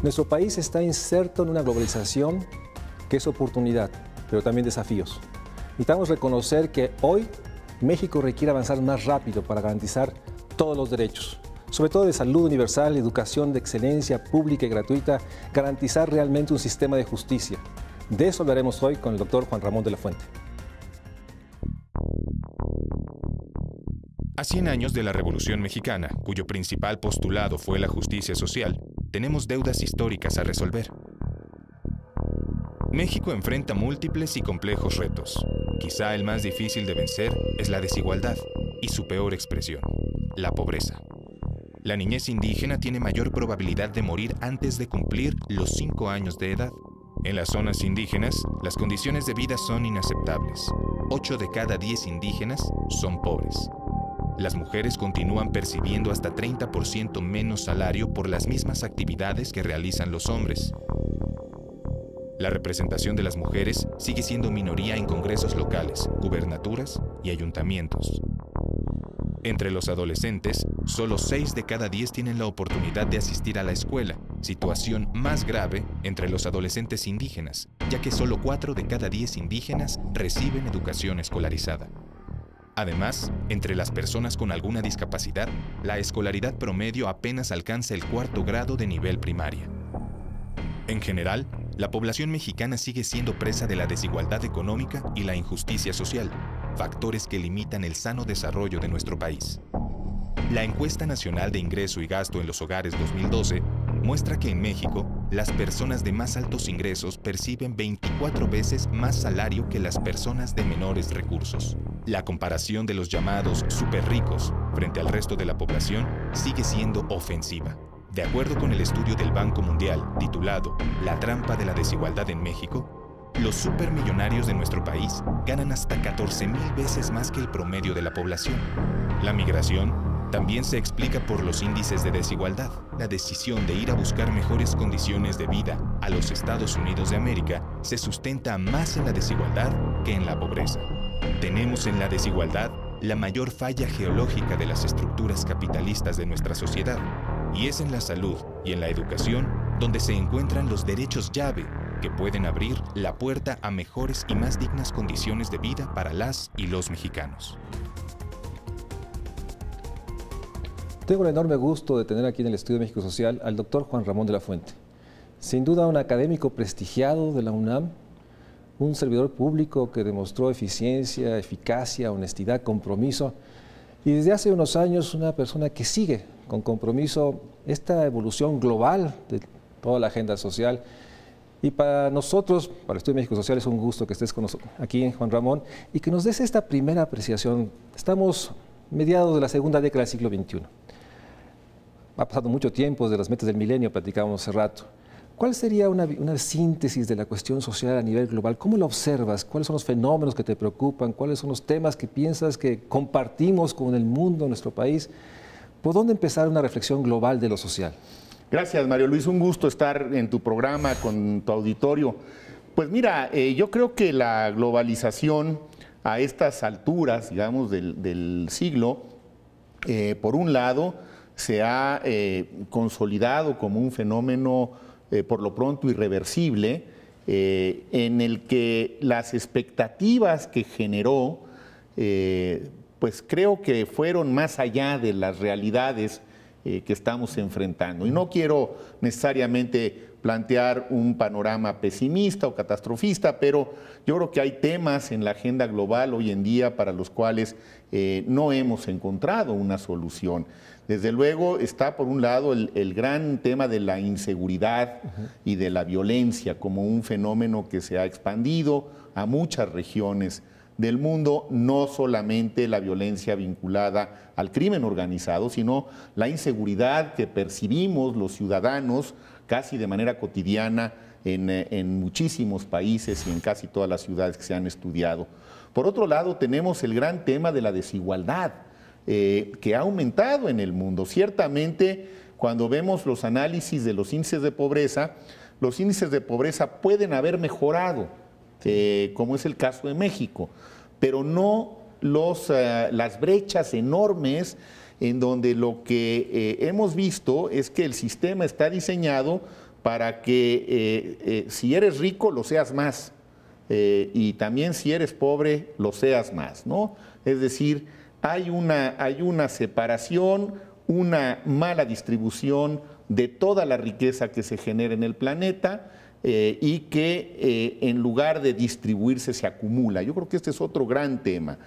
Nuestro país está inserto en una globalización que es oportunidad, pero también desafíos. Necesitamos reconocer que hoy México requiere avanzar más rápido para garantizar todos los derechos, sobre todo de salud universal, educación de excelencia pública y gratuita, garantizar realmente un sistema de justicia. De eso hablaremos hoy con el doctor Juan Ramón de la Fuente. A 100 años de la Revolución Mexicana, cuyo principal postulado fue la justicia social, tenemos deudas históricas a resolver. México enfrenta múltiples y complejos retos. Quizá el más difícil de vencer es la desigualdad y su peor expresión, la pobreza. La niñez indígena tiene mayor probabilidad de morir antes de cumplir los 5 años de edad. En las zonas indígenas, las condiciones de vida son inaceptables. 8 de cada 10 indígenas son pobres. Las mujeres continúan percibiendo hasta 30% menos salario por las mismas actividades que realizan los hombres. La representación de las mujeres sigue siendo minoría en congresos locales, gubernaturas y ayuntamientos. Entre los adolescentes, solo 6 de cada 10 tienen la oportunidad de asistir a la escuela, situación más grave entre los adolescentes indígenas, ya que solo 4 de cada 10 indígenas reciben educación escolarizada. Además, entre las personas con alguna discapacidad, la escolaridad promedio apenas alcanza el 4º grado de nivel primaria. En general, la población mexicana sigue siendo presa de la desigualdad económica y la injusticia social, factores que limitan el sano desarrollo de nuestro país. La Encuesta Nacional de Ingreso y Gasto en los Hogares 2012 muestra que en México, las personas de más altos ingresos perciben 24 veces más salario que las personas de menores recursos. La comparación de los llamados superricos frente al resto de la población sigue siendo ofensiva. De acuerdo con el estudio del Banco Mundial titulado La trampa de la desigualdad en México, los supermillonarios de nuestro país ganan hasta 14,000 veces más que el promedio de la población. La migración también se explica por los índices de desigualdad. La decisión de ir a buscar mejores condiciones de vida a los Estados Unidos de América se sustenta más en la desigualdad que en la pobreza. Tenemos en la desigualdad la mayor falla geológica de las estructuras capitalistas de nuestra sociedad, y es en la salud y en la educación donde se encuentran los derechos llave que pueden abrir la puerta a mejores y más dignas condiciones de vida para las y los mexicanos. Tengo el enorme gusto de tener aquí en el Estudio de México Social al doctor Juan Ramón de la Fuente. Sin duda un académico prestigiado de la UNAM, un servidor público que demostró eficiencia, eficacia, honestidad, compromiso, y desde hace unos años una persona que sigue con compromiso esta evolución global de toda la agenda social. Y para nosotros, para el Estudio de México Social, es un gusto que estés con nosotros aquí, Juan Ramón, y que nos des esta primera apreciación. Estamos mediados de la segunda década del siglo XXI. Ha pasado mucho tiempo desde las metas del milenio, platicábamos hace rato. ¿Cuál sería una síntesis de la cuestión social a nivel global? ¿Cómo la observas? ¿Cuáles son los fenómenos que te preocupan? ¿Cuáles son los temas que piensas que compartimos con el mundo, nuestro país? ¿Por dónde empezar una reflexión global de lo social? Gracias, Mario Luis. Un gusto estar en tu programa con tu auditorio. Pues mira, yo creo que la globalización a estas alturas, digamos, del siglo, por un lado, se ha consolidado como un fenómeno por lo pronto irreversible, en el que las expectativas que generó, pues creo que fueron más allá de las realidades que estamos enfrentando. Y no quiero necesariamente plantear un panorama pesimista o catastrofista, pero yo creo que hay temas en la agenda global hoy en día para los cuales no hemos encontrado una solución. Desde luego está por un lado el gran tema de la inseguridad y de la violencia como un fenómeno que se ha expandido a muchas regiones del mundo, no solamente la violencia vinculada al crimen organizado, sino la inseguridad que percibimos los ciudadanos casi de manera cotidiana en muchísimos países y en casi todas las ciudades que se han estudiado. Por otro lado, tenemos el gran tema de la desigualdad, que ha aumentado en el mundo. Ciertamente, cuando vemos los análisis de los índices de pobreza pueden haber mejorado, como es el caso de México, pero no las brechas enormes en donde lo que hemos visto es que el sistema está diseñado para que si eres rico lo seas más y también si eres pobre lo seas más, ¿no? Es decir, hay una separación, una mala distribución de toda la riqueza que se genera en el planeta y que en lugar de distribuirse se acumula. Yo creo que este es otro gran tema.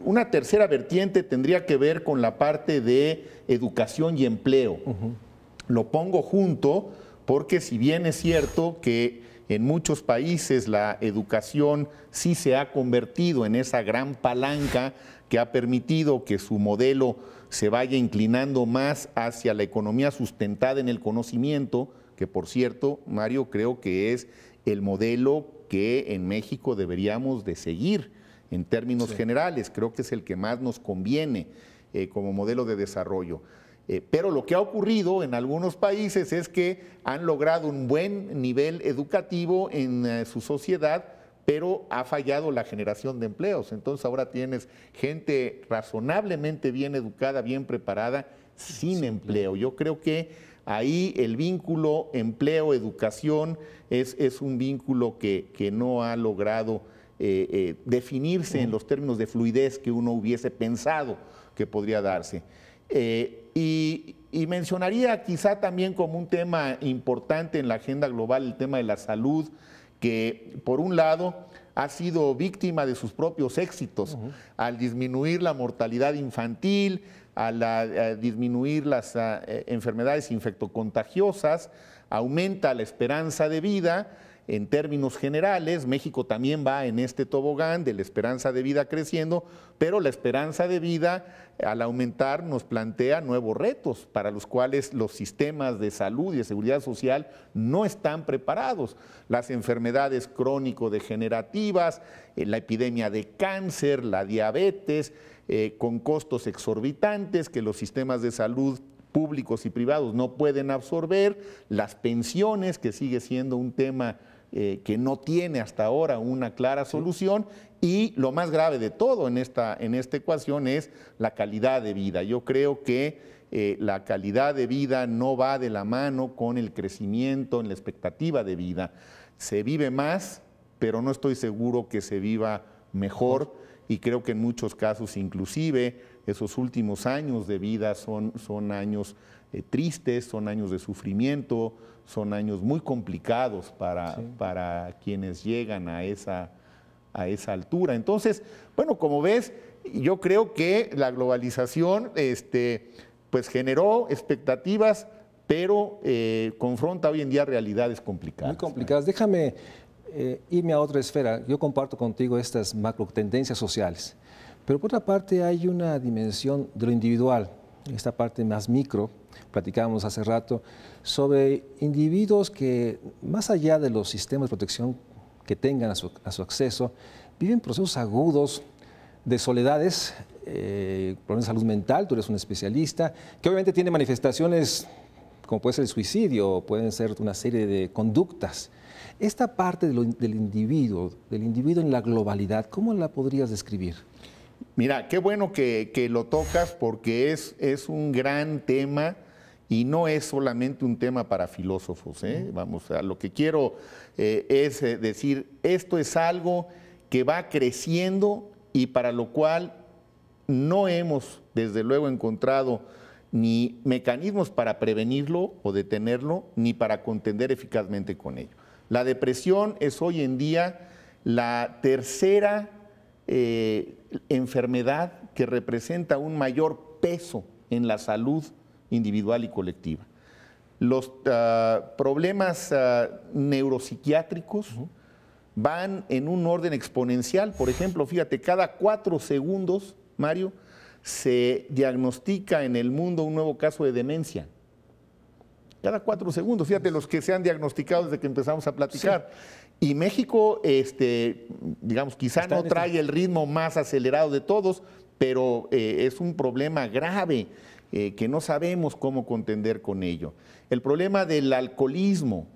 Una tercera vertiente tendría que ver con la parte de educación y empleo. Lo pongo junto porque si bien es cierto que en muchos países la educación sí se ha convertido en esa gran palanca que ha permitido que su modelo se vaya inclinando más hacia la economía sustentada en el conocimiento, que por cierto, Mario, creo que es el modelo que en México deberíamos de seguir en términos generales. Creo que es el que más nos conviene como modelo de desarrollo. Pero lo que ha ocurrido en algunos países es que han logrado un buen nivel educativo en su sociedad, pero ha fallado la generación de empleos. Entonces ahora tienes gente razonablemente bien educada, bien preparada, sin empleo. Yo creo que ahí el vínculo empleo-educación es un vínculo que no ha logrado definirse en los términos de fluidez que uno hubiese pensado que podría darse. Y mencionaría quizá también como un tema importante en la agenda global el tema de la salud, que por un lado ha sido víctima de sus propios éxitos al disminuir la mortalidad infantil, al disminuir las enfermedades infectocontagiosas, aumenta la esperanza de vida. En términos generales, México también va en este tobogán de la esperanza de vida creciendo, pero la esperanza de vida al aumentar nos plantea nuevos retos para los cuales los sistemas de salud y de seguridad social no están preparados. Las enfermedades crónico-degenerativas, la epidemia de cáncer, la diabetes, con costos exorbitantes que los sistemas de salud públicos y privados no pueden absorber, las pensiones, que sigue siendo un tema que no tiene hasta ahora una clara solución, y lo más grave de todo en esta ecuación es la calidad de vida. Yo creo que la calidad de vida no va de la mano con el crecimiento en la expectativa de vida. Se vive más, pero no estoy seguro que se viva mejor, y creo que en muchos casos inclusive esos últimos años de vida son años tristes, son años de sufrimiento, son años muy complicados para quienes llegan a esa altura. Entonces, bueno, como ves, yo creo que la globalización pues generó expectativas, pero confronta hoy en día realidades complicadas. Muy complicadas. Déjame irme a otra esfera. Yo comparto contigo estas macro tendencias sociales, pero por otra parte hay una dimensión de lo individual, esta parte más micro. Platicábamos hace rato sobre individuos que, más allá de los sistemas de protección que tengan a su acceso, viven procesos agudos de soledades, problemas de salud mental. Tú eres un especialista, que obviamente tiene manifestaciones como puede ser el suicidio, pueden ser una serie de conductas. Esta parte del individuo en la globalidad, ¿cómo la podrías describir? Mira, qué bueno que lo tocas, porque es un gran tema y no es solamente un tema para filósofos. Vamos, a lo que quiero es decir, esto es algo que va creciendo y para lo cual no hemos, desde luego, encontrado ni mecanismos para prevenirlo o detenerlo, ni para contender eficazmente con ello. La depresión es hoy en día la tercera enfermedad que representa un mayor peso en la salud individual y colectiva. Los problemas neuropsiquiátricos van en un orden exponencial. Por ejemplo, fíjate, cada 4 segundos, Mario, se diagnostica en el mundo un nuevo caso de demencia. Cada 4 segundos, fíjate los que se han diagnosticado desde que empezamos a platicar. Sí. Y México, digamos, quizá no trae el ritmo más acelerado de todos, pero es un problema grave que no sabemos cómo contender con ello. El problema del alcoholismo,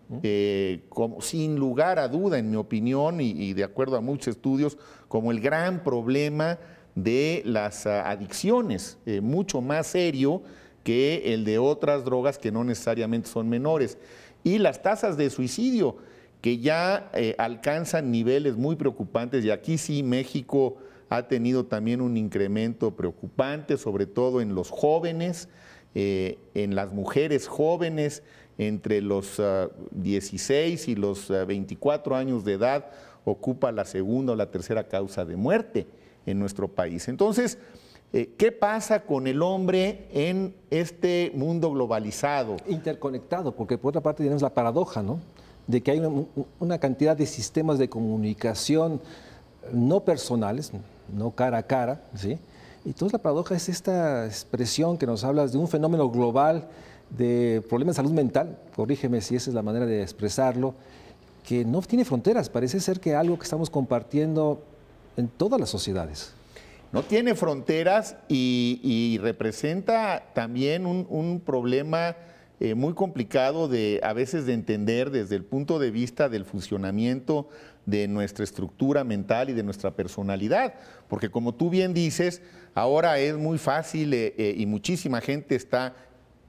sin lugar a duda, en mi opinión, y de acuerdo a muchos estudios, como el gran problema de las adicciones, mucho más serio que el de otras drogas que no necesariamente son menores. Y las tasas de suicidio, que ya alcanzan niveles muy preocupantes, y aquí sí México ha tenido también un incremento preocupante, sobre todo en los jóvenes, en las mujeres jóvenes, entre los 16 y los 24 años de edad, ocupa la segunda o la tercera causa de muerte en nuestro país. Entonces, ¿qué pasa con el hombre en este mundo globalizado? Interconectado, porque por otra parte tenemos la paradoja, ¿no?, de que hay una cantidad de sistemas de comunicación no personales, no cara a cara, ¿sí? Y entonces la paradoja es esta expresión que nos habla de un fenómeno global de problemas de salud mental, corrígeme si esa es la manera de expresarlo, que no tiene fronteras, parece ser que algo que estamos compartiendo en todas las sociedades. No tiene fronteras y representa también un problema muy complicado a veces de entender desde el punto de vista del funcionamiento de nuestra estructura mental y de nuestra personalidad, porque como tú bien dices, ahora es muy fácil y muchísima gente está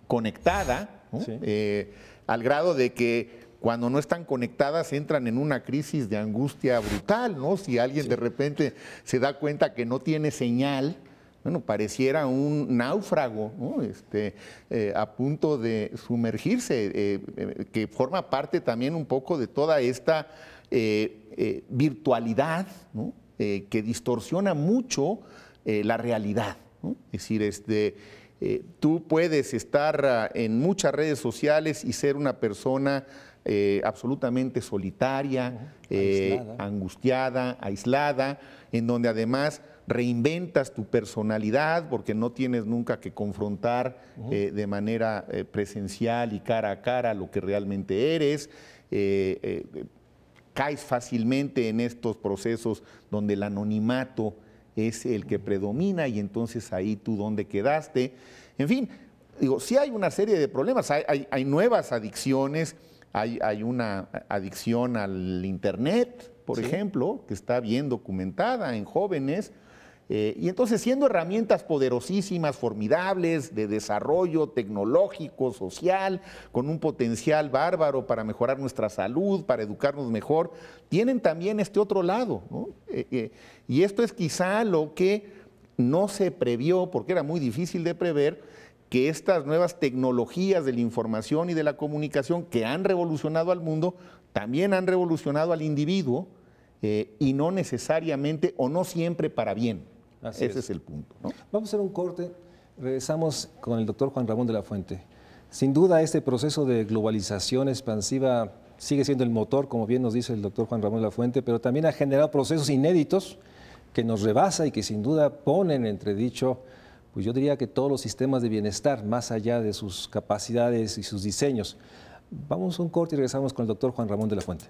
conectada, ¿no? Sí. Al grado de que cuando no están conectadas entran en una crisis de angustia brutal, ¿no? Si alguien de repente se da cuenta que no tiene señal, bueno, pareciera un náufrago, ¿no? A punto de sumergirse, que forma parte también un poco de toda esta virtualidad, ¿no? Que distorsiona mucho la realidad, ¿no? Es decir, tú puedes estar en muchas redes sociales y ser una persona absolutamente solitaria, angustiada, aislada, en donde además reinventas tu personalidad porque no tienes nunca que confrontar de manera presencial y cara a cara lo que realmente eres. Caes fácilmente en estos procesos donde el anonimato es el que predomina y entonces ahí tú dónde quedaste. En fin, digo, sí hay una serie de problemas, hay nuevas adicciones, hay una adicción al Internet, por ejemplo, que está bien documentada en jóvenes, y entonces siendo herramientas poderosísimas, formidables, de desarrollo tecnológico, social, con un potencial bárbaro para mejorar nuestra salud, para educarnos mejor, tienen también este otro lado, ¿no? Y esto es quizá lo que no se previó, porque era muy difícil de prever, que estas nuevas tecnologías de la información y de la comunicación que han revolucionado al mundo, también han revolucionado al individuo, y no necesariamente o no siempre para bien. Ese es el punto, ¿no? Vamos a hacer un corte, regresamos con el doctor Juan Ramón de la Fuente. Sin duda este proceso de globalización expansiva sigue siendo el motor, como bien nos dice el doctor Juan Ramón de la Fuente, pero también ha generado procesos inéditos que nos rebasa y que sin duda ponen en entredicho, pues yo diría que todos los sistemas de bienestar, más allá de sus capacidades y sus diseños. Vamos a un corte y regresamos con el doctor Juan Ramón de la Fuente.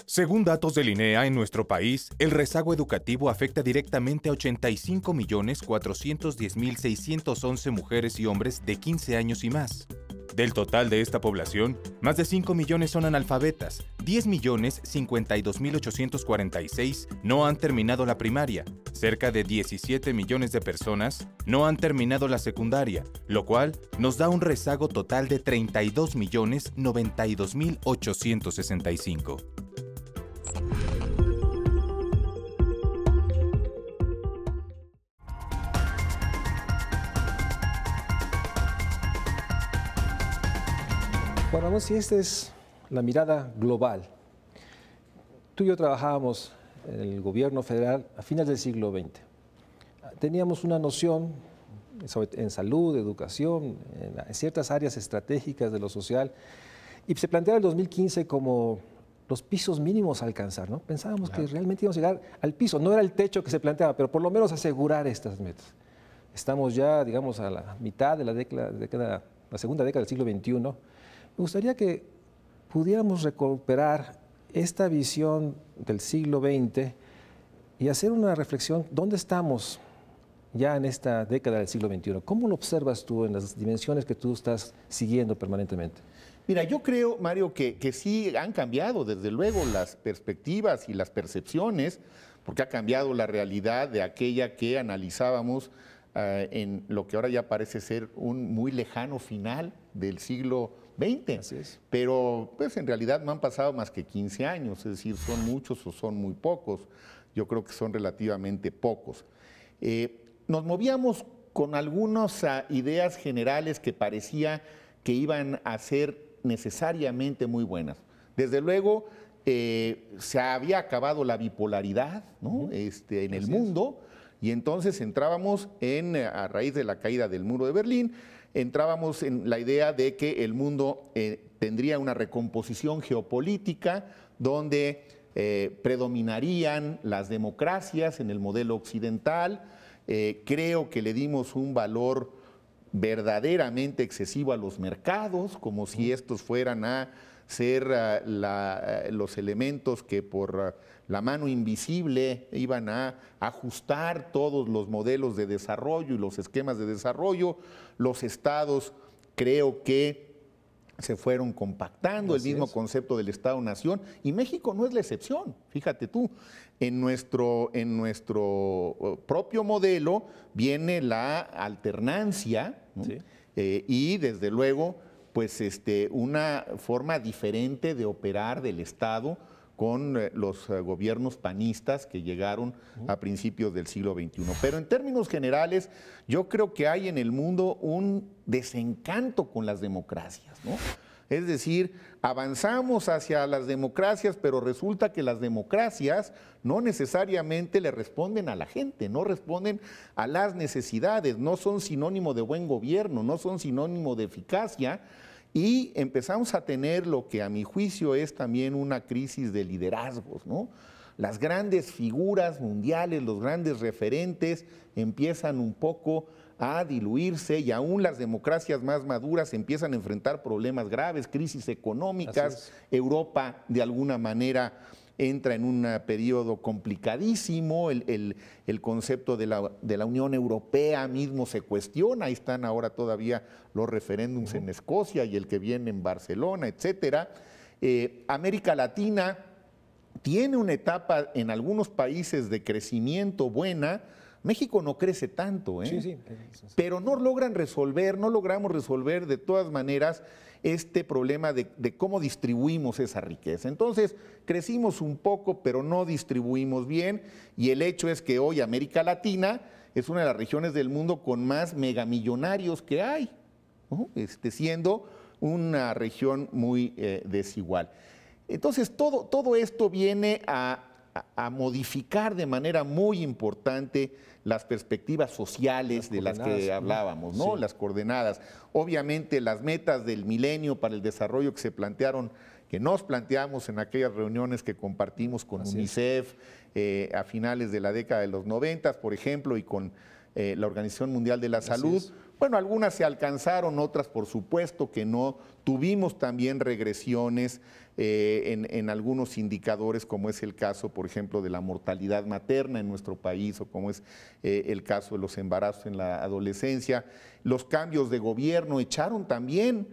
Según datos del INEA, en nuestro país, el rezago educativo afecta directamente a 85.410.611 mujeres y hombres de 15 años y más. Del total de esta población, más de 5 millones son analfabetas, 10.052.846 no han terminado la primaria, cerca de 17 millones de personas no han terminado la secundaria, lo cual nos da un rezago total de 32.092.865. Juan Ramón, si esta es la mirada global, tú y yo trabajábamos en el gobierno federal a finales del siglo XX. Teníamos una noción en salud, educación, en ciertas áreas estratégicas de lo social, y se planteaba el 2015 como los pisos mínimos a alcanzar, ¿no? Pensábamos que realmente íbamos a llegar al piso, no era el techo que se planteaba, pero por lo menos asegurar estas metas. Estamos ya, digamos, a la mitad de la segunda década del siglo XXI. Me gustaría que pudiéramos recuperar esta visión del siglo XX y hacer una reflexión, ¿dónde estamos ya en esta década del siglo XXI? ¿Cómo lo observas tú en las dimensiones que tú estás siguiendo permanentemente? Mira, yo creo, Mario, que sí han cambiado, desde luego, las perspectivas y las percepciones, porque ha cambiado la realidad de aquella que analizábamos en lo que ahora ya parece ser un muy lejano final del siglo XX. Así es. Pero pues en realidad no han pasado más que 15 años, es decir, son muchos o son muy pocos. Yo creo que son relativamente pocos. Nos movíamos con algunas ideas generales que parecía que iban a ser necesariamente muy buenas. Desde luego, se había acabado la bipolaridad, ¿no? En el mundo, y entonces entrábamos a raíz de la caída del muro de Berlín, entrábamos en la idea de que el mundo tendría una recomposición geopolítica donde predominarían las democracias en el modelo occidental. Creo que le dimos un valor verdaderamente excesivo a los mercados, como si estos fueran a ser los elementos que por la mano invisible iban a ajustar todos los modelos de desarrollo y los esquemas de desarrollo. Los estados creo que se fueron compactando, el mismo concepto del Estado-Nación, y México no es la excepción, fíjate tú. En nuestro propio modelo viene la alternancia, ¿no? Y desde luego pues una forma diferente de operar del Estado con los gobiernos panistas que llegaron a principios del siglo XXI. Pero en términos generales, yo creo que hay en el mundo un desencanto con las democracias, ¿no? Es decir, avanzamos hacia las democracias, pero resulta que las democracias no necesariamente le responden a la gente, no responden a las necesidades, no son sinónimo de buen gobierno, no son sinónimo de eficacia, y empezamos a tener lo que a mi juicio es también una crisis de liderazgos, ¿no? Las grandes figuras mundiales, los grandes referentes empiezan un poco a diluirse, y aún las democracias más maduras empiezan a enfrentar problemas graves, crisis económicas. Europa de alguna manera entra en un periodo complicadísimo, el concepto de la Unión Europea mismo se cuestiona, ahí están ahora todavía los referéndums en Escocia y el que viene en Barcelona, etcétera. América Latina tiene una etapa en algunos países de crecimiento buena. México no crece tanto, pero no logramos resolver de todas maneras este problema de cómo distribuimos esa riqueza. Entonces, crecimos un poco, pero no distribuimos bien, y el hecho es que hoy América Latina es una de las regiones del mundo con más megamillonarios que hay, ¿no? Siendo una región muy desigual. Entonces, todo esto viene a modificar de manera muy importante las perspectivas sociales de las que hablábamos, ¿no? Las coordenadas. Obviamente las metas del milenio para el desarrollo que se plantearon, que nos planteamos en aquellas reuniones que compartimos con UNICEF a finales de la década de los 90, por ejemplo, y con la Organización Mundial de la Salud. Bueno, algunas se alcanzaron, otras por supuesto que no. Tuvimos también regresiones en algunos indicadores, como es el caso, por ejemplo, de la mortalidad materna en nuestro país, o como es el caso de los embarazos en la adolescencia. Los cambios de gobierno echaron también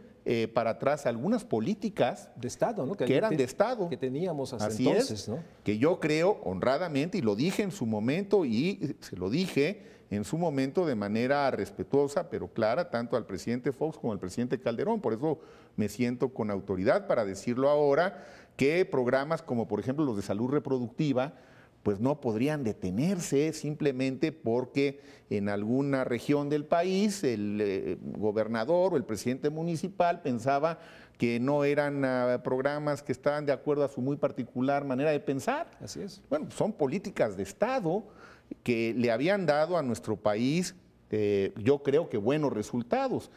para atrás algunas políticas de Estado, ¿no? que eran de Estado. Que teníamos hasta Así entonces, es, ¿no? Que yo creo honradamente, y lo dije en su momento, y se lo dije en su momento de manera respetuosa, pero clara, tanto al presidente Fox como al presidente Calderón. Por eso me siento con autoridad para decirlo ahora, que programas como por ejemplo los de salud reproductiva, pues no podrían detenerse simplemente porque en alguna región del país el gobernador o el presidente municipal pensaba que no eran programas que estaban de acuerdo a su muy particular manera de pensar. Así es. Bueno, son políticas de Estado que le habían dado a nuestro país, yo creo que buenos resultados.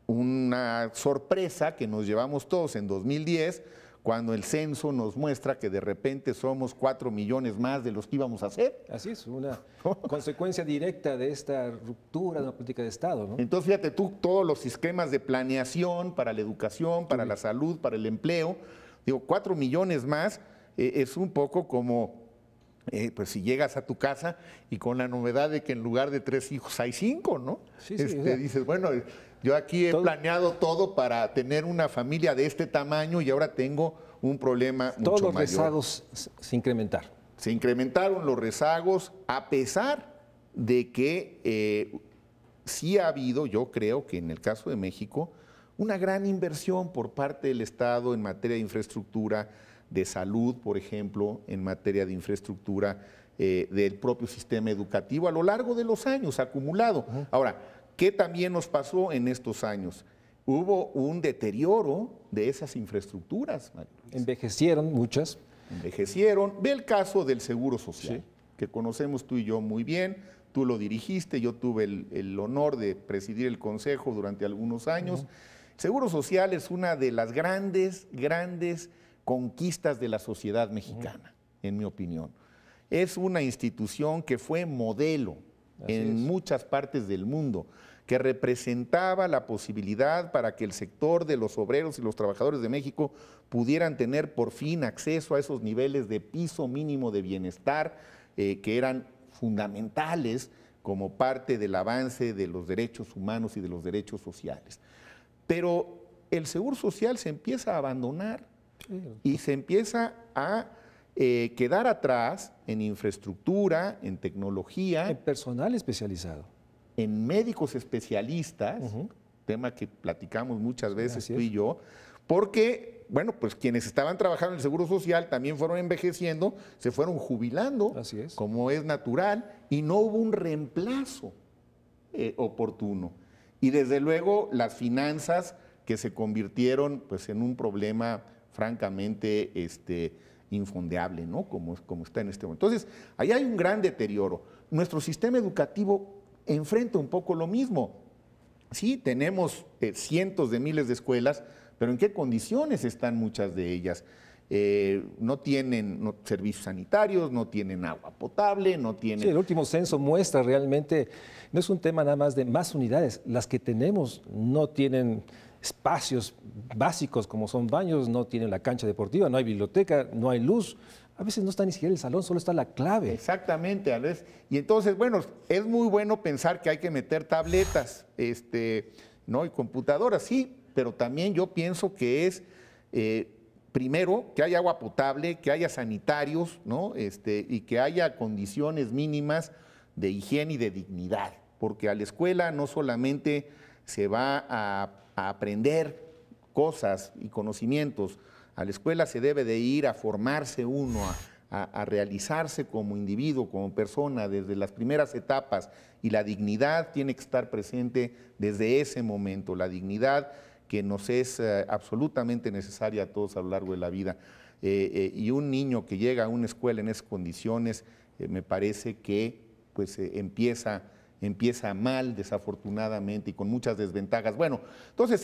Una sorpresa que nos llevamos todos en 2010, cuando el censo nos muestra que de repente somos 4 millones más de los que íbamos a hacer. Así es, una consecuencia directa de esta ruptura de una política de Estado, ¿no? Entonces, fíjate tú, todos los esquemas de planeación para la educación, para la salud, para el empleo, digo, 4 millones más es un poco como, pues si llegas a tu casa y con la novedad de que en lugar de 3 hijos hay 5, ¿no? Dices, bueno, yo aquí he planeado todo para tener una familia de este tamaño y ahora tengo un problema mucho mayor. Todos los rezagos se incrementaron. Se incrementaron los rezagos a pesar de que sí ha habido, yo creo que en el caso de México, una gran inversión por parte del Estado en materia de infraestructura, de salud, por ejemplo, en materia de infraestructura del propio sistema educativo a lo largo de los años acumulado. Ahora, ¿qué también nos pasó en estos años? Hubo un deterioro de esas infraestructuras, María Luisa. Envejecieron muchas. Envejecieron. Ve el caso del Seguro Social, que conocemos tú y yo muy bien. Tú lo dirigiste, yo tuve el honor de presidir el consejo durante algunos años. El Seguro Social es una de las grandes conquistas de la sociedad mexicana, en mi opinión. Es una institución que fue modelo en muchas partes del mundo, que representaba la posibilidad para que el sector de los obreros y los trabajadores de México pudieran tener por fin acceso a esos niveles de piso mínimo de bienestar que eran fundamentales como parte del avance de los derechos humanos y de los derechos sociales. Pero el Seguro Social se empieza a abandonar y se empieza a quedar atrás en infraestructura, en tecnología. En personal especializado. En médicos especialistas, tema que platicamos muchas veces tú y yo, porque, bueno, pues quienes estaban trabajando en el Seguro Social también fueron envejeciendo, se fueron jubilando, como es natural, y no hubo un reemplazo oportuno. Y desde luego las finanzas que se convirtieron pues, en un problema francamente infondeable, ¿no? Como está en este momento. Entonces, ahí hay un gran deterioro. Nuestro sistema educativo enfrenta un poco lo mismo. Sí, tenemos cientos de miles de escuelas, pero ¿en qué condiciones están muchas de ellas? No tienen servicios sanitarios, no tienen agua potable, no tienen... Sí, el último censo muestra realmente, no es un tema nada más de más unidades, las que tenemos no tienen espacios básicos como son baños, no tienen la cancha deportiva, no hay biblioteca, no hay luz. A veces no está ni siquiera el salón, solo está la clave. Exactamente, a veces. Y entonces, bueno, es muy bueno pensar que hay que meter tabletas, ¿no? Y computadoras, sí, pero también yo pienso que es, primero, que haya agua potable, que haya sanitarios, ¿no? Y que haya condiciones mínimas de higiene y de dignidad, porque a la escuela no solamente se va a aprender cosas y conocimientos. A la escuela se debe de ir a formarse uno, a realizarse como individuo, como persona, desde las primeras etapas. Y la dignidad tiene que estar presente desde ese momento, la dignidad que nos es absolutamente necesaria a todos a lo largo de la vida. Y un niño que llega a una escuela en esas condiciones, me parece que pues, empieza mal, desafortunadamente, y con muchas desventajas. Bueno, entonces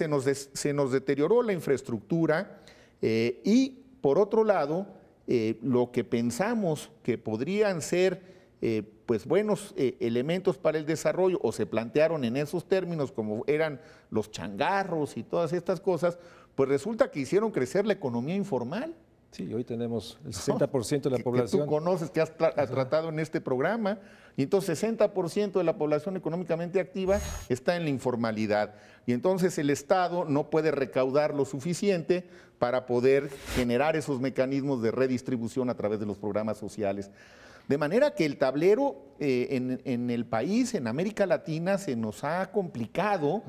se nos deterioró la infraestructura. Y por otro lado, lo que pensamos que podrían ser pues buenos elementos para el desarrollo o se plantearon en esos términos como eran los changarros y todas estas cosas, pues resulta que hicieron crecer la economía informal. Sí, hoy tenemos el 60% de la población. Que tú conoces, que has tratado en este programa. Y entonces 60% de la población económicamente activa está en la informalidad. Y entonces el Estado no puede recaudar lo suficiente para poder generar esos mecanismos de redistribución a través de los programas sociales. De manera que el tablero en el país, en América Latina, se nos ha complicado.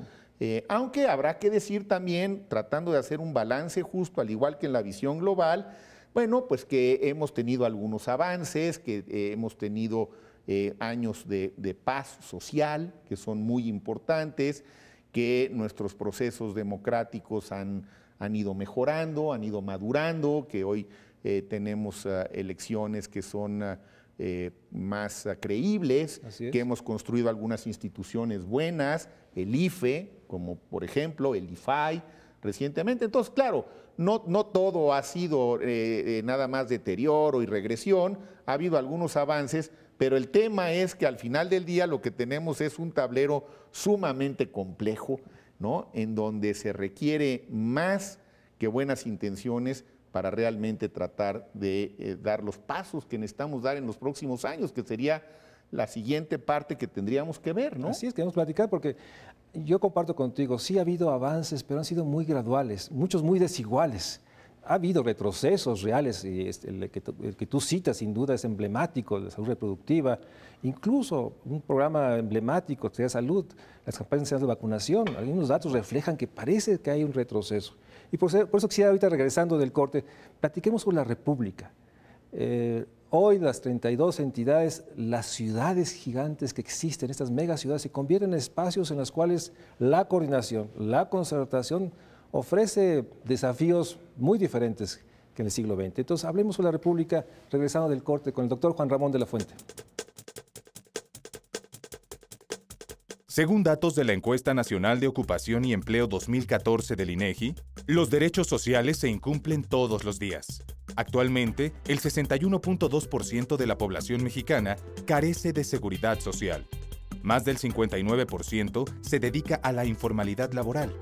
Aunque habrá que decir también, tratando de hacer un balance justo, al igual que en la visión global, bueno, pues que hemos tenido algunos avances, que hemos tenido años de paz social, que son muy importantes, que nuestros procesos democráticos han ido mejorando, han ido madurando, que hoy tenemos elecciones que son más creíbles, que hemos construido algunas instituciones buenas, el IFE, como por ejemplo el IFAI recientemente. Entonces, claro, no todo ha sido nada más deterioro y regresión, ha habido algunos avances, pero el tema es que al final del día lo que tenemos es un tablero sumamente complejo, ¿no? En donde se requiere más que buenas intenciones para realmente tratar de dar los pasos que necesitamos dar en los próximos años, que sería la siguiente parte que tendríamos que ver, ¿no? Así es, queremos platicar porque yo comparto contigo, sí ha habido avances, pero han sido muy graduales, muchos muy desiguales. Ha habido retrocesos reales, y el que tú citas sin duda es emblemático, de salud reproductiva, incluso un programa emblemático de salud, las campañas nacionales de vacunación. Algunos datos reflejan que parece que hay un retroceso. Y por eso quisiera ahorita, regresando del corte, platiquemos sobre la República. Hoy las 32 entidades, las ciudades gigantes que existen, estas megaciudades, se convierten en espacios en los cuales la coordinación, la concertación ofrece desafíos muy diferentes que en el siglo XX. Entonces, hablemos sobre la República, regresando del corte con el doctor Juan Ramón de la Fuente. Según datos de la Encuesta Nacional de Ocupación y Empleo 2014 del INEGI, los derechos sociales se incumplen todos los días. Actualmente, el 61.2% de la población mexicana carece de seguridad social. Más del 59% se dedica a la informalidad laboral.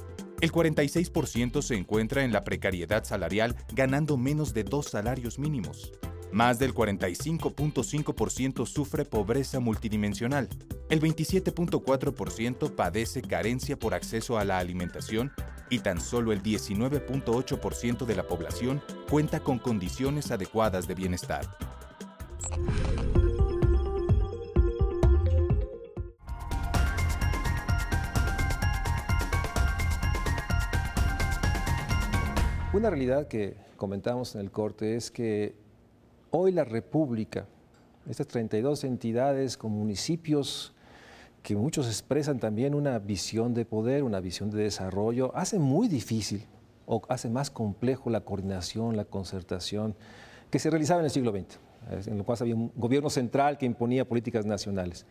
El 46% se encuentra en la precariedad salarial, ganando menos de 2 salarios mínimos. Más del 45.5% sufre pobreza multidimensional. El 27.4% padece carencia por acceso a la alimentación y tan solo el 19.8% de la población cuenta con condiciones adecuadas de bienestar. Una realidad que comentamos en el corte es que hoy la República, estas 32 entidades con municipios que muchos expresan también una visión de poder, una visión de desarrollo, hace muy difícil o hace más complejo la coordinación, la concertación que se realizaba en el siglo XX, en lo cual había un gobierno central que imponía políticas nacionales.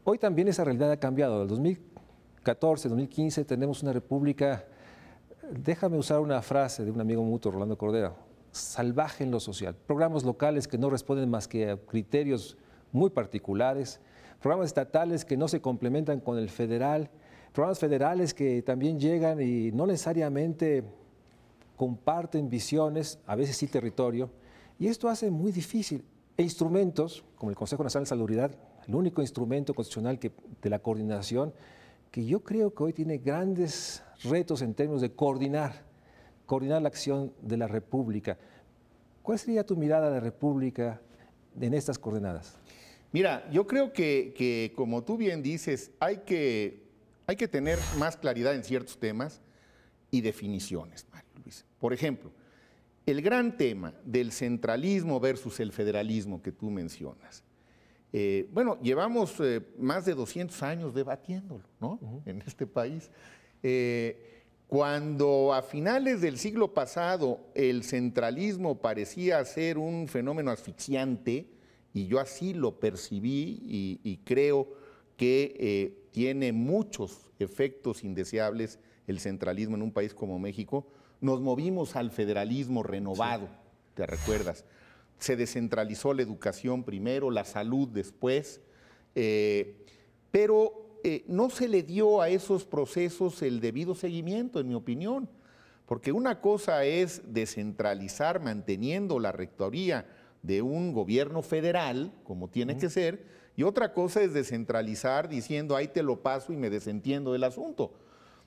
Hoy también esa realidad ha cambiado. En el 2014, 2015 tenemos una República, déjame usar una frase de un amigo mutuo, Rolando Cordera, salvaje en lo social. Programas locales que no responden más que a criterios muy particulares, programas estatales que no se complementan con el federal, programas federales que también llegan y no necesariamente comparten visiones, a veces sí territorio, y esto hace muy difícil. E instrumentos, como el Consejo Nacional de Salubridad, el único instrumento constitucional de la coordinación, que yo creo que hoy tiene grandes retos en términos de coordinar la acción de la República. ¿Cuál sería tu mirada de la República en estas coordenadas? Mira, yo creo que como tú bien dices, hay que tener más claridad en ciertos temas y definiciones, Mario Luis. Por ejemplo, el gran tema del centralismo versus el federalismo que tú mencionas. Bueno, llevamos más de 200 años debatiéndolo, ¿no? En este país. Cuando a finales del siglo pasado el centralismo parecía ser un fenómeno asfixiante, y yo así lo percibí y creo que tiene muchos efectos indeseables el centralismo en un país como México, nos movimos al federalismo renovado, sí. ¿Te recuerdas? Se descentralizó la educación primero, la salud después, pero no se le dio a esos procesos el debido seguimiento, en mi opinión, porque una cosa es descentralizar manteniendo la rectoría de un gobierno federal, como tiene que ser, y otra cosa es descentralizar diciendo, ahí te lo paso y me desentiendo del asunto.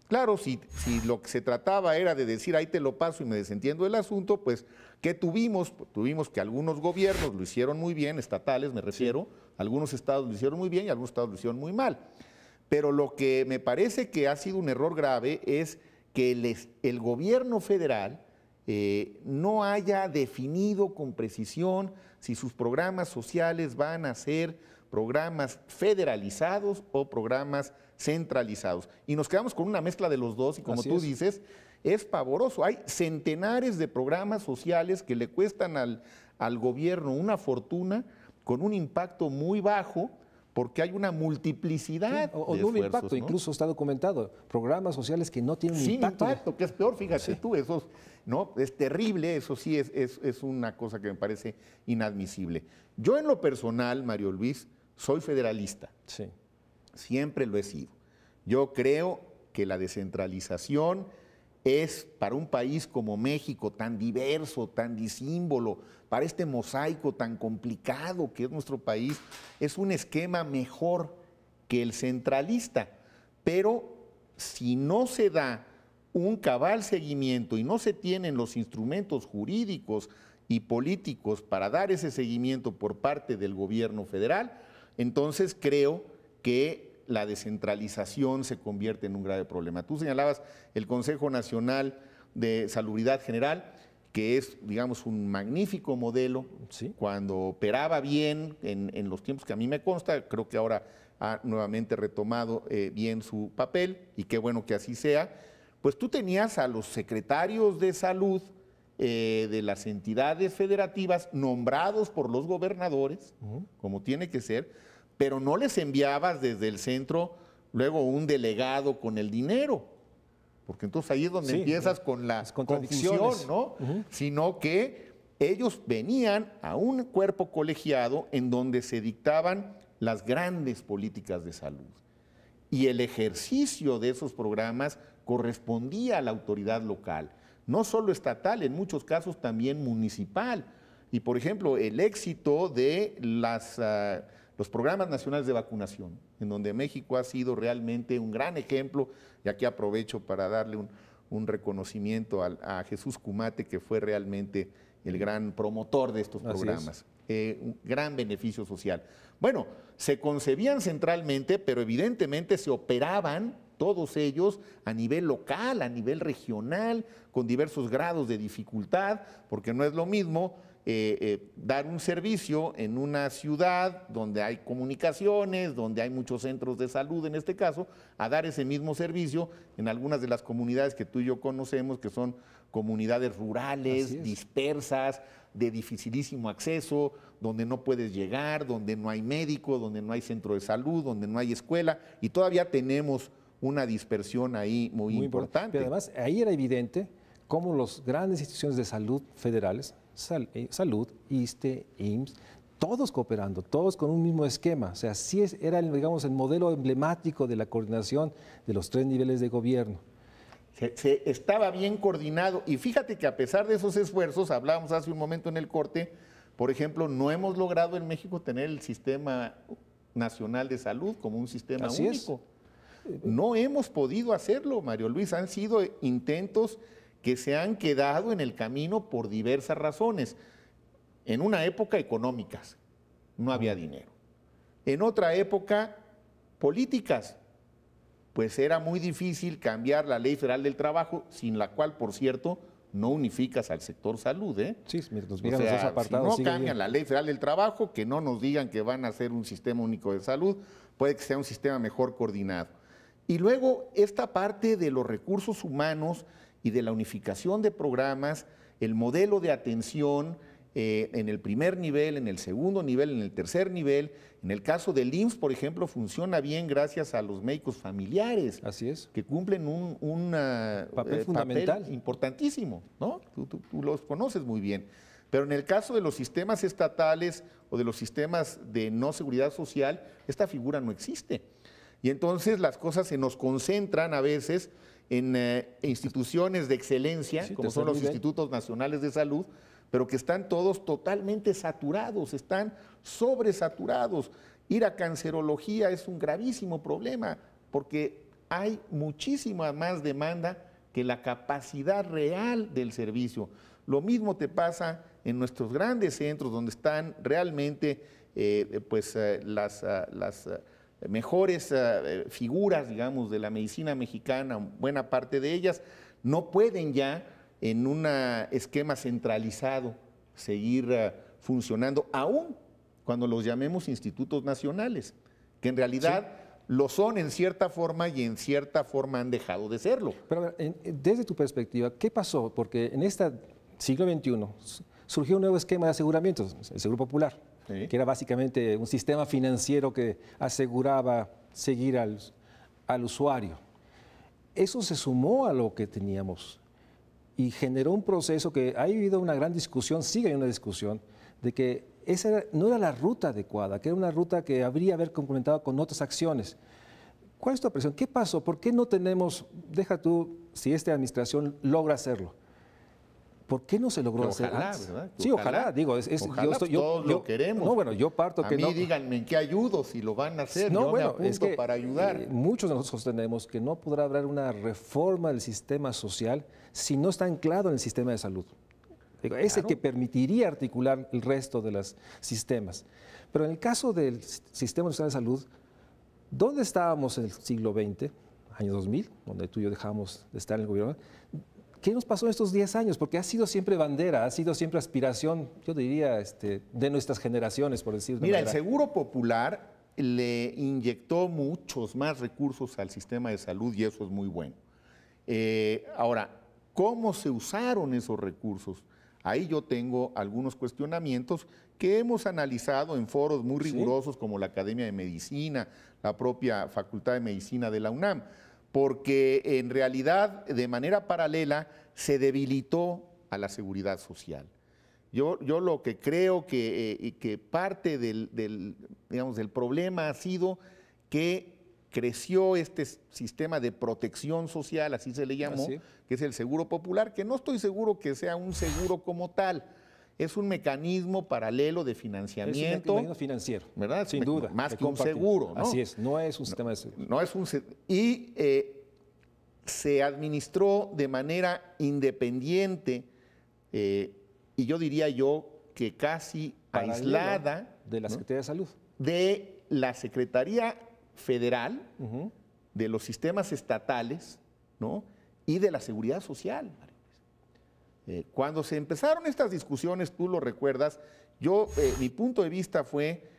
Claro, si lo que se trataba era de decir, ahí te lo paso y me desentiendo del asunto, pues, ¿qué tuvimos? Pues, tuvimos que algunos gobiernos lo hicieron muy bien, estatales me refiero, algunos estados lo hicieron muy bien y algunos estados lo hicieron muy mal. Pero lo que me parece que ha sido un error grave es que el gobierno federal no haya definido con precisión si sus programas sociales van a ser programas federalizados o programas centralizados. Y nos quedamos con una mezcla de los dos y como tú dices, es pavoroso. Hay centenares de programas sociales que le cuestan al gobierno una fortuna con un impacto muy bajo porque hay una multiplicidad o de no esfuerzos, impacto, ¿no? Incluso está documentado, programas sociales que no tienen sin impacto. impacto, que es peor, fíjate tú, eso ¿no? Es terrible, eso sí es una cosa que me parece inadmisible. Yo en lo personal, Mario Luis, soy federalista, Sí. Siempre lo he sido. Yo creo que la descentralización es para un país como México, tan diverso, tan disímbolo, para este mosaico tan complicado que es nuestro país, es un esquema mejor que el centralista. Pero si no se da un cabal seguimiento y no se tienen los instrumentos jurídicos y políticos para dar ese seguimiento por parte del gobierno federal, entonces creo que la descentralización se convierte en un grave problema. Tú señalabas el Consejo Nacional de Salubridad General, que es, digamos, un magnífico modelo, sí, cuando operaba bien en los tiempos que a mí me consta, creo que ahora ha nuevamente retomado bien su papel, y qué bueno que así sea. Pues tú tenías a los secretarios de salud de las entidades federativas nombrados por los gobernadores, como tiene que ser, pero no les enviabas desde el centro luego un delegado con el dinero, porque entonces ahí es donde empiezas con la confusión, ¿no? Sino que ellos venían a un cuerpo colegiado en donde se dictaban las grandes políticas de salud. Y el ejercicio de esos programas correspondía a la autoridad local, no solo estatal, en muchos casos también municipal. Y, por ejemplo, el éxito de los programas nacionales de vacunación, en donde México ha sido realmente un gran ejemplo, y aquí aprovecho para darle un reconocimiento a Jesús Cumate, que fue realmente el gran promotor de estos programas. Un gran beneficio social. Bueno, se concebían centralmente, pero evidentemente se operaban todos ellos a nivel local, a nivel regional, con diversos grados de dificultad, porque no es lo mismo dar un servicio en una ciudad donde hay comunicaciones, donde hay muchos centros de salud en este caso, a dar ese mismo servicio en algunas de las comunidades que tú y yo conocemos, que son comunidades rurales, dispersas, de dificilísimo acceso, donde no puedes llegar, donde no hay médico, donde no hay centro de salud, donde no hay escuela, y todavía tenemos una dispersión ahí muy importante. Pero además, ahí era evidente cómo las grandes instituciones de salud federales, Salud, ISSSTE, IMSS, todos cooperando, todos con un mismo esquema. O sea, sí era, digamos, el modelo emblemático de la coordinación de los 3 niveles de gobierno. Se estaba bien coordinado, y fíjate que a pesar de esos esfuerzos, hablábamos hace un momento en el corte, por ejemplo, no hemos logrado en México tener el Sistema Nacional de Salud como un sistema único. No hemos podido hacerlo, Mario Luis, han sido intentos que se han quedado en el camino por diversas razones. En una época económicas, no había dinero. En otra época, políticas, pues era muy difícil cambiar la Ley Federal del Trabajo, sin la cual, por cierto, no unificas al sector salud, ¿eh? Sí, nos o sea, si no cambian la Ley Federal del Trabajo, que no nos digan que van a hacer un sistema único de salud, puede que sea un sistema mejor coordinado. Y luego esta parte de los recursos humanos y de la unificación de programas, el modelo de atención en el primer nivel, en el segundo nivel, en el tercer nivel. En el caso del IMSS, por ejemplo, funciona bien gracias a los médicos familiares. Así es. Que cumplen un papel fundamental, papel importantísimo, ¿no? Tú los conoces muy bien. Pero en el caso de los sistemas estatales o de los sistemas de no seguridad social, esta figura no existe. Y entonces las cosas se nos concentran a veces en instituciones de excelencia, como son los institutos nacionales de salud, pero que están todos totalmente saturados, están sobresaturados. Ir a cancerología es un gravísimo problema, porque hay muchísima más demanda que la capacidad real del servicio. Lo mismo te pasa en nuestros grandes centros, donde están realmente las mejores figuras, digamos, de la medicina mexicana, buena parte de ellas, no pueden ya en un esquema centralizado seguir funcionando, aún cuando los llamemos institutos nacionales, que en realidad lo son en cierta forma y en cierta forma han dejado de serlo. Pero desde tu perspectiva, ¿qué pasó? Porque en este siglo XXI surgió un nuevo esquema de aseguramientos, el Seguro Popular, que era básicamente un sistema financiero que aseguraba seguir al usuario. Eso se sumó a lo que teníamos y generó un proceso que ha habido una gran discusión, sigue habiendo una discusión, de que esa no era la ruta adecuada, que era una ruta que habría haber complementado con otras acciones. ¿Cuál es tu impresión? ¿Qué pasó? ¿Por qué no tenemos, deja tú, si esta administración logra hacerlo, ¿Por qué no se logró hacer Ojalá, antes? ¿verdad? Sí, ojalá, digo, ojalá, todos lo queremos. No, bueno, yo parto a que mí no. díganme en qué ayudo, si lo van a hacer, No, yo bueno, me apunto es que para ayudar. muchos de nosotros sostenemos que no podrá haber una reforma del sistema social si no está anclado en el sistema de salud. Digo, es el que permitiría articular el resto de los sistemas. Pero en el caso del Sistema Nacional de Salud, ¿dónde estábamos en el siglo XX, año 2000, donde tú y yo dejamos de estar en el gobierno? ¿Qué nos pasó en estos 10 años? Porque ha sido siempre bandera, ha sido siempre aspiración, yo diría, de nuestras generaciones, por decir de Mira, el manera. Seguro Popular le inyectó muchos más recursos al sistema de salud y eso es muy bueno. Ahora, ¿cómo se usaron esos recursos? Ahí yo tengo algunos cuestionamientos que hemos analizado en foros muy rigurosos como la Academia de Medicina, la propia Facultad de Medicina de la UNAM, porque en realidad de manera paralela se debilitó a la seguridad social. Yo lo que creo que parte del problema ha sido que creció este sistema de protección social, así se le llamó, que es el Seguro Popular, que no estoy seguro que sea un seguro como tal. Es un mecanismo paralelo de financiamiento. Es un mecanismo financiero, ¿verdad? Sin duda. Más que un seguro, ¿no? Así es, no es un sistema de seguro. No es un y se administró de manera independiente y yo diría que casi Paralelo aislada de la Secretaría de Salud. De la Secretaría Federal, de los sistemas estatales, ¿no? Y de la Seguridad Social. Cuando se empezaron estas discusiones, tú lo recuerdas, mi punto de vista fue,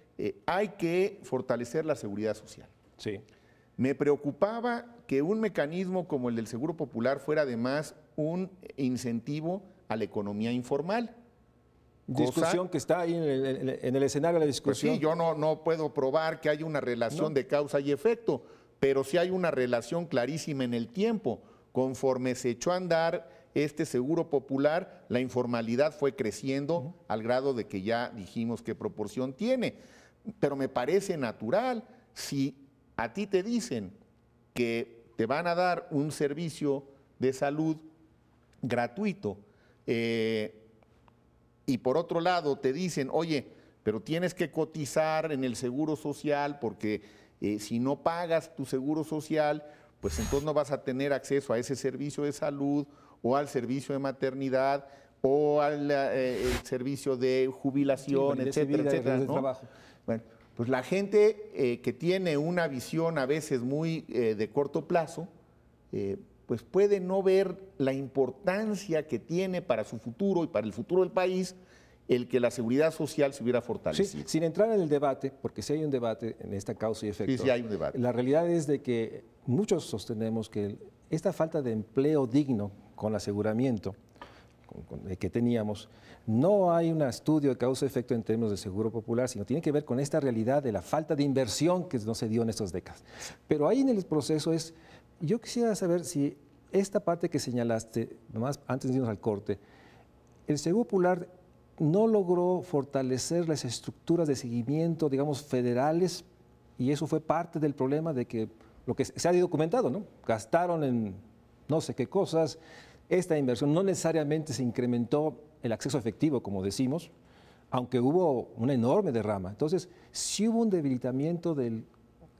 hay que fortalecer la seguridad social. Sí. Me preocupaba que un mecanismo como el del Seguro Popular fuera además un incentivo a la economía informal. Discusión que está ahí en el escenario de la discusión. Pues sí, yo no puedo probar que haya una relación de causa y efecto, pero sí hay una relación clarísima en el tiempo. Conforme se echó a andar este Seguro Popular, la informalidad fue creciendo al grado de que ya dijimos qué proporción tiene. Pero me parece natural, si a ti te dicen que te van a dar un servicio de salud gratuito y por otro lado te dicen, oye, pero tienes que cotizar en el Seguro Social porque si no pagas tu Seguro Social, pues entonces no vas a tener acceso a ese servicio de salud o al servicio de maternidad o al servicio de jubilación, etcétera, etcétera, ¿no? Bueno, pues la gente que tiene una visión a veces muy de corto plazo, pues puede no ver la importancia que tiene para su futuro y para el futuro del país el que la seguridad social se hubiera fortalecido. Sí, sin entrar en el debate, porque sí hay un debate en esta causa y efecto. Sí hay un debate. La realidad es de que muchos sostenemos que esta falta de empleo digno con el aseguramiento que teníamos, no hay un estudio de causa y efecto en términos de Seguro Popular, sino tiene que ver con esta realidad de la falta de inversión que no se dio en estas décadas. Pero ahí en el proceso yo quisiera saber si esta parte que señalaste, nomás antes de irnos al corte, el Seguro Popular no logró fortalecer las estructuras de seguimiento, digamos, federales, y eso fue parte del problema de que lo que se ha documentado, ¿no? Gastaron en no sé qué cosas, esta inversión no necesariamente se incrementó el acceso efectivo, como decimos, aunque hubo una enorme derrama. Entonces, sí hubo un debilitamiento de la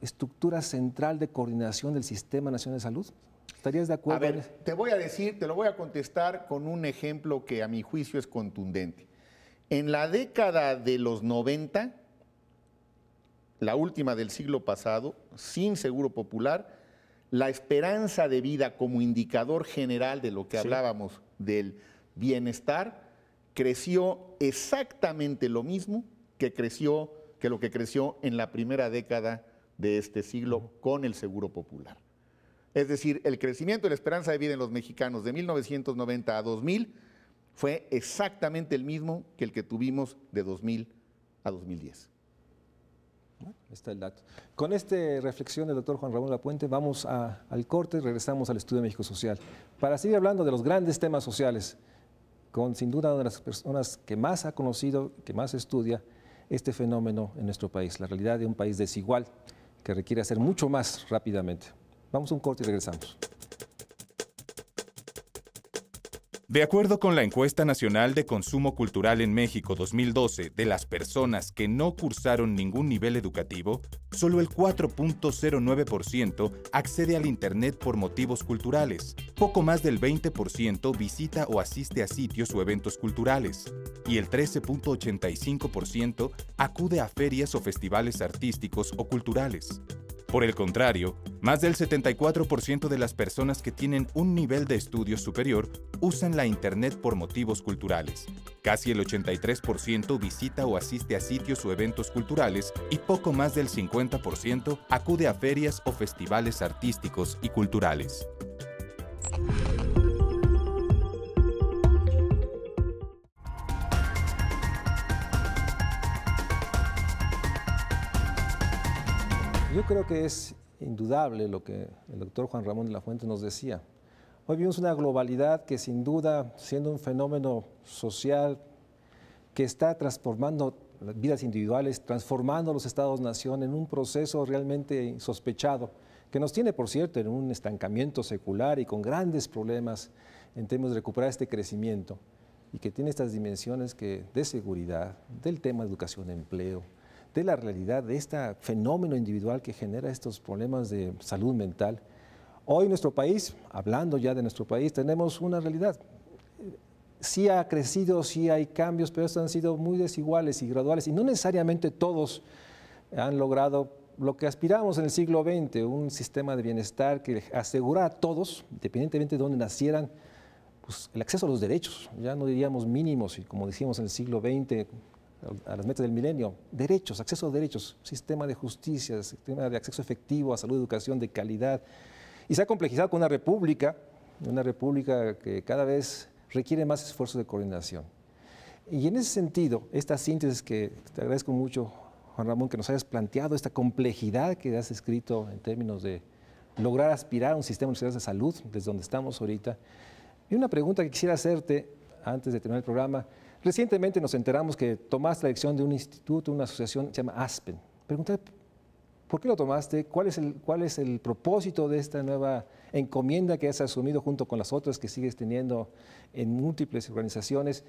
estructura central de coordinación del Sistema Nacional de Salud. ¿Estarías de acuerdo? A ver, te lo voy a contestar con un ejemplo que a mi juicio es contundente. En la década de los 90, la última del siglo pasado, sin Seguro Popular, la esperanza de vida como indicador general de lo que hablábamos del bienestar creció exactamente lo mismo que lo que creció en la primera década de este siglo con el Seguro Popular. Es decir, el crecimiento de la esperanza de vida en los mexicanos de 1990 a 2000 fue exactamente el mismo que el que tuvimos de 2000 a 2010. Está el dato. Con esta reflexión del doctor Juan Ramón Lapuente vamos al corte y regresamos al Estudio de México Social para seguir hablando de los grandes temas sociales, con sin duda una de las personas que más ha conocido, que más estudia este fenómeno en nuestro país, la realidad de un país desigual que requiere hacer mucho más rápidamente. Vamos a un corte y regresamos. De acuerdo con la Encuesta Nacional de Consumo Cultural en México 2012 de las personas que no cursaron ningún nivel educativo, solo el 4.09% accede al Internet por motivos culturales, poco más del 20% visita o asiste a sitios o eventos culturales, y el 13.85% acude a ferias o festivales artísticos o culturales. Por el contrario, más del 74% de las personas que tienen un nivel de estudio superior usan la Internet por motivos culturales. Casi el 83% visita o asiste a sitios o eventos culturales y poco más del 50% acude a ferias o festivales artísticos y culturales. Yo creo que es indudable lo que el doctor Juan Ramón de la Fuente nos decía. Hoy vivimos una globalidad que sin duda, siendo un fenómeno social que está transformando las vidas individuales, transformando los estados-nación en un proceso realmente insospechado, que nos tiene, por cierto, en un estancamiento secular y con grandes problemas en términos de recuperar este crecimiento, y que tiene estas dimensiones de seguridad, del tema de educación, empleo, de la realidad de este fenómeno individual que genera estos problemas de salud mental. Hoy en nuestro país, hablando ya de nuestro país, tenemos una realidad. Sí ha crecido, sí hay cambios, pero estos han sido muy desiguales y graduales, y no necesariamente todos han logrado lo que aspiramos en el siglo XX, un sistema de bienestar que asegura a todos, independientemente de dónde nacieran, pues, el acceso a los derechos, ya no diríamos mínimos, y como decíamos en el siglo XX, a las metas del milenio, derechos, acceso a derechos, sistema de justicia, sistema de acceso efectivo a salud, educación de calidad. Y se ha complejizado con una república que cada vez requiere más esfuerzos de coordinación. Y en ese sentido, esta síntesis que te agradezco mucho, Juan Ramón, que nos hayas planteado, esta complejidad que has escrito en términos de lograr aspirar a un sistema universal de salud, desde donde estamos ahorita. Y una pregunta que quisiera hacerte antes de terminar el programa. Recientemente nos enteramos que tomaste la elección de un instituto, una asociación que se llama Aspen. Pregunté, ¿por qué lo tomaste? ¿Cuál es el propósito de esta nueva encomienda que has asumido junto con las otras que sigues teniendo en múltiples organizaciones?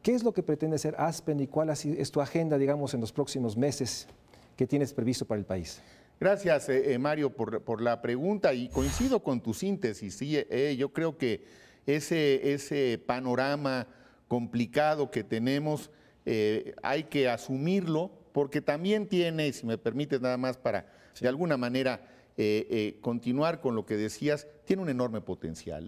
¿Qué es lo que pretende ser Aspen y cuál es tu agenda, digamos, en los próximos meses que tienes previsto para el país? Gracias, Mario, por la pregunta, y coincido con tu síntesis. Sí, yo creo que ese panorama complicado que tenemos, hay que asumirlo, porque también tiene, si me permites nada más para de alguna manera continuar con lo que decías, tiene un enorme potencial.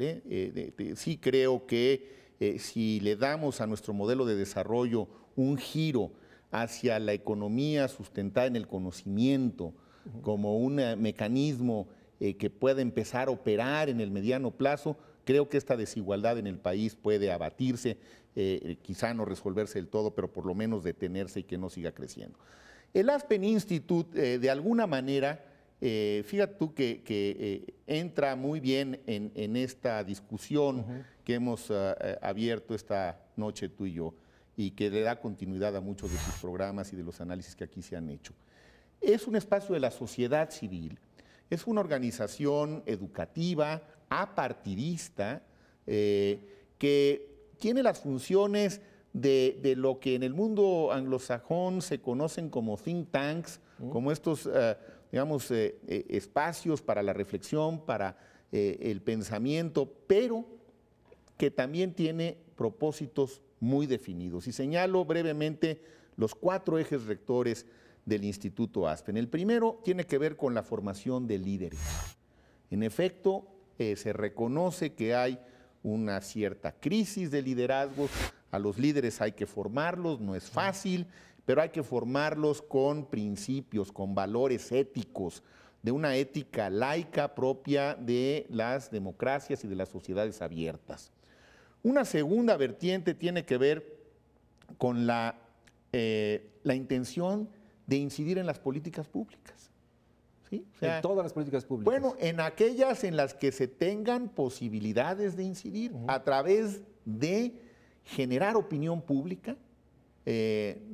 Sí creo que si le damos a nuestro modelo de desarrollo un giro hacia la economía sustentada en el conocimiento, como un mecanismo que pueda empezar a operar en el mediano plazo, creo que esta desigualdad en el país puede abatirse, quizá no resolverse del todo, pero por lo menos detenerse y que no siga creciendo. El Aspen Institute, de alguna manera, fíjate tú que entra muy bien en esta discusión que hemos abierto esta noche tú y yo, y que le da continuidad a muchos de tus programas y de los análisis que aquí se han hecho. Es un espacio de la sociedad civil, es una organización educativa, apartidista, que tiene las funciones de lo que en el mundo anglosajón se conocen como think tanks, como estos, digamos, espacios para la reflexión, para el pensamiento, pero que también tiene propósitos muy definidos. Y señalo brevemente los 4 ejes rectores del Instituto Aspen. El primero tiene que ver con la formación de líderes. En efecto, se reconoce que hay una cierta crisis de liderazgos, a los líderes hay que formarlos, no es fácil, pero hay que formarlos con principios, con valores éticos, de una ética laica propia de las democracias y de las sociedades abiertas. Una segunda vertiente tiene que ver con la intención de incidir en las políticas públicas. ¿Sí? O sea, en todas las políticas públicas. Bueno, en aquellas en las que se tengan posibilidades de incidir a través de generar opinión pública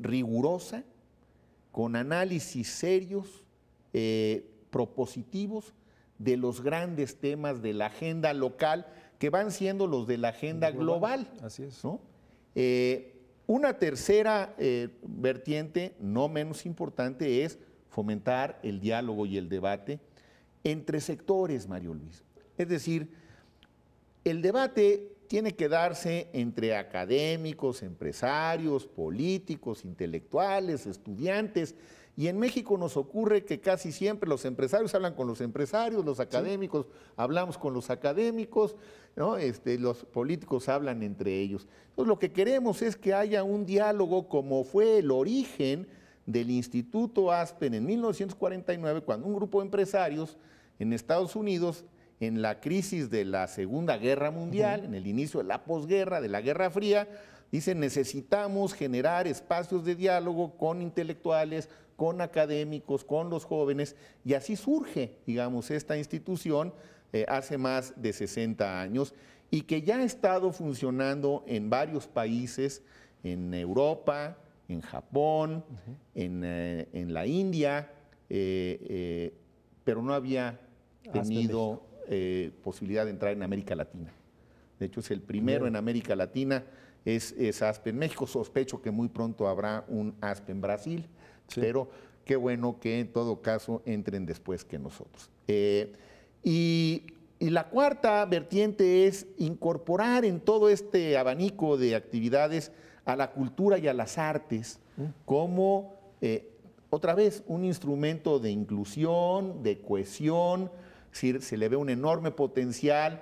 rigurosa, con análisis serios, propositivos de los grandes temas de la agenda local que van siendo los de la agenda global. Así es. ¿No? Una tercera vertiente, no menos importante, es fomentar el diálogo y el debate entre sectores, Mario Luis. Es decir, el debate tiene que darse entre académicos, empresarios, políticos, intelectuales, estudiantes, y en México nos ocurre que casi siempre los empresarios hablan con los empresarios, los académicos hablamos con los académicos, ¿no? Los políticos hablan entre ellos. Entonces, lo que queremos es que haya un diálogo como fue el origen del Instituto Aspen en 1949, cuando un grupo de empresarios en Estados Unidos, en la crisis de la Segunda Guerra Mundial, en el inicio de la posguerra, de la Guerra Fría, dicen necesitamos generar espacios de diálogo con intelectuales, con académicos, con los jóvenes, y así surge, digamos, esta institución hace más de 60 años y que ya ha estado funcionando en varios países, en Europa, en Japón, en la India, pero no había tenido posibilidad de entrar en América Latina. De hecho, es el primero en América Latina, es Aspen México. Sospecho que muy pronto habrá un Aspen Brasil, pero qué bueno que en todo caso entren después que nosotros. Y la cuarta vertiente es incorporar en todo este abanico de actividades a la cultura y a las artes como, otra vez, un instrumento de inclusión, de cohesión. Es decir, se le ve un enorme potencial.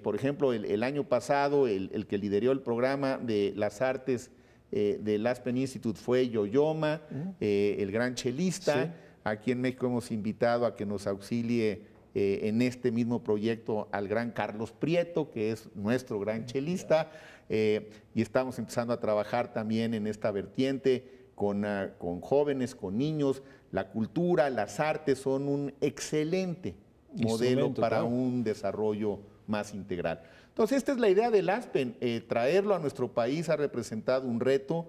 Por ejemplo, el año pasado, el que lideró el programa de las artes del Aspen Institute fue Yoyoma, el gran chelista. Sí. Aquí en México hemos invitado a que nos auxilie en este mismo proyecto al gran Carlos Prieto, que es nuestro gran chelista, y estamos empezando a trabajar también en esta vertiente con jóvenes, con niños. La cultura, las artes son un excelente modelo para un desarrollo más integral. Entonces, esta es la idea del Aspen. Traerlo a nuestro país ha representado un reto.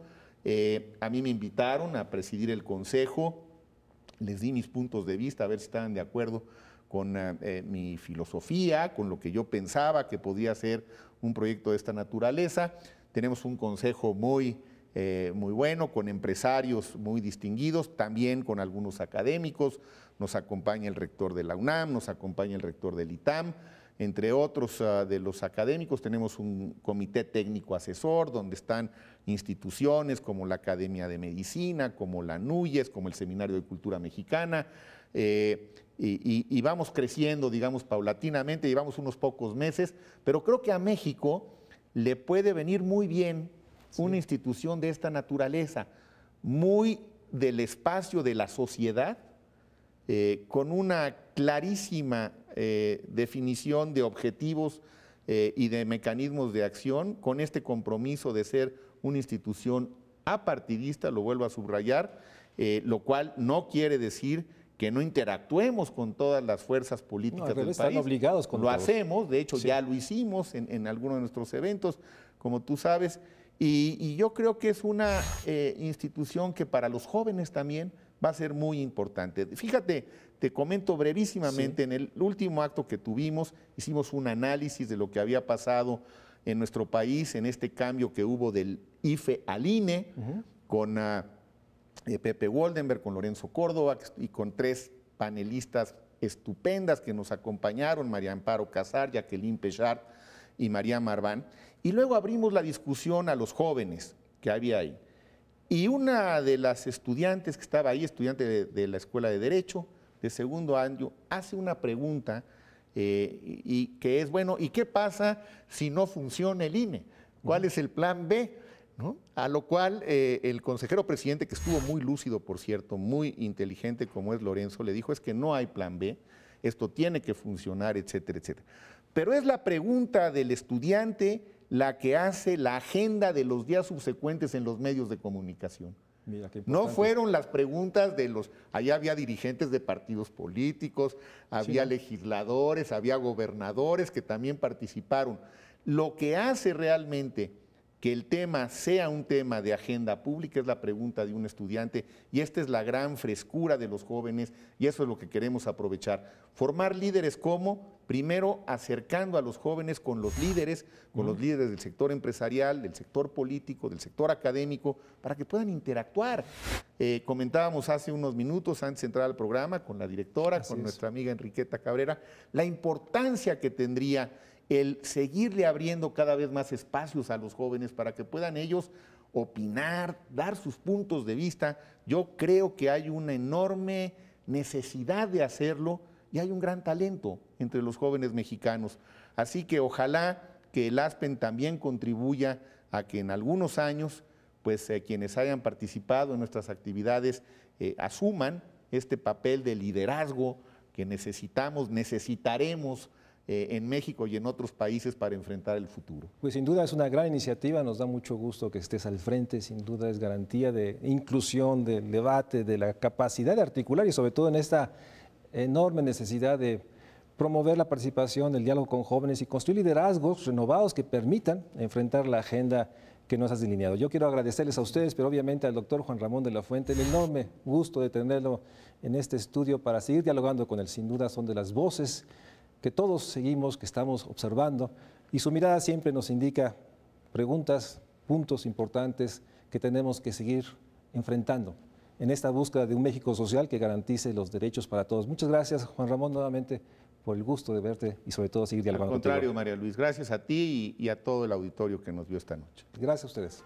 A mí me invitaron a presidir el consejo, les di mis puntos de vista, a ver si estaban de acuerdo con mi filosofía, con lo que yo pensaba que podía ser un proyecto de esta naturaleza. Tenemos un consejo muy bueno, con empresarios muy distinguidos, también con algunos académicos. Nos acompaña el rector de la UNAM, nos acompaña el rector del ITAM. Entre otros de los académicos tenemos un comité técnico asesor donde están instituciones como la Academia de Medicina, como la NUYES, como el Seminario de Cultura Mexicana, y vamos creciendo, digamos, paulatinamente. Llevamos unos pocos meses, pero creo que a México le puede venir muy bien una institución de esta naturaleza, muy del espacio de la sociedad, con una clarísima definición de objetivos y de mecanismos de acción, con este compromiso de ser una institución apartidista, lo vuelvo a subrayar, lo cual no quiere decir que no interactuemos con todas las fuerzas políticas del país. Están obligados con lo hacemos, de hecho ya lo hicimos en algunos de nuestros eventos, como tú sabes, y yo creo que es una institución que para los jóvenes también va a ser muy importante. Fíjate, te comento brevísimamente, en el último acto que tuvimos, hicimos un análisis de lo que había pasado en nuestro país, en este cambio que hubo del IFE al INE, con Pepe Woldenberg, con Lorenzo Córdoba y con 3 panelistas estupendas que nos acompañaron, María Amparo Casar, Jacqueline Pechard y María Marván. Y luego abrimos la discusión a los jóvenes que había ahí. Y una de las estudiantes que estaba ahí, estudiante de la Escuela de Derecho, de segundo año, hace una pregunta y que es, bueno, ¿y qué pasa si no funciona el INE? ¿Cuál es el plan B? ¿No? A lo cual el consejero presidente, que estuvo muy lúcido, por cierto, muy inteligente como es Lorenzo, le dijo, es que no hay plan B, esto tiene que funcionar, etcétera, etcétera. Pero es la pregunta del estudiante la que hace la agenda de los días subsecuentes en los medios de comunicación. Mira, qué no fueron las preguntas de los... Allá había dirigentes de partidos políticos, había legisladores, había gobernadores que también participaron. Lo que hace realmente que el tema sea un tema de agenda pública, es la pregunta de un estudiante, y esta es la gran frescura de los jóvenes, y eso es lo que queremos aprovechar. Formar líderes como, primero, acercando a los jóvenes con los líderes del sector empresarial, del sector político, del sector académico, para que puedan interactuar. Comentábamos hace unos minutos, antes de entrar al programa, con la directora, con nuestra amiga Enriqueta Cabrera, la importancia que tendría el seguirle abriendo cada vez más espacios a los jóvenes para que puedan ellos opinar, dar sus puntos de vista. Yo creo que hay una enorme necesidad de hacerlo y hay un gran talento entre los jóvenes mexicanos. Así que ojalá que el ASPEN también contribuya a que en algunos años, pues quienes hayan participado en nuestras actividades asuman este papel de liderazgo que necesitaremos en México y en otros países para enfrentar el futuro. Pues sin duda es una gran iniciativa, nos da mucho gusto que estés al frente, sin duda es garantía de inclusión, del debate, de la capacidad de articular y sobre todo en esta enorme necesidad de promover la participación, el diálogo con jóvenes y construir liderazgos renovados que permitan enfrentar la agenda que nos has delineado. Yo quiero agradecerles a ustedes, pero obviamente al doctor Juan Ramón de la Fuente, el enorme gusto de tenerlo en este estudio para seguir dialogando con él. Sin duda son de las voces que todos seguimos, que estamos observando, y su mirada siempre nos indica preguntas, puntos importantes que tenemos que seguir enfrentando en esta búsqueda de un México social que garantice los derechos para todos. Muchas gracias, Juan Ramón, nuevamente por el gusto de verte y sobre todo seguir dialogando contigo. Al contrario, María Luis, gracias a ti y a todo el auditorio que nos vio esta noche. Gracias a ustedes.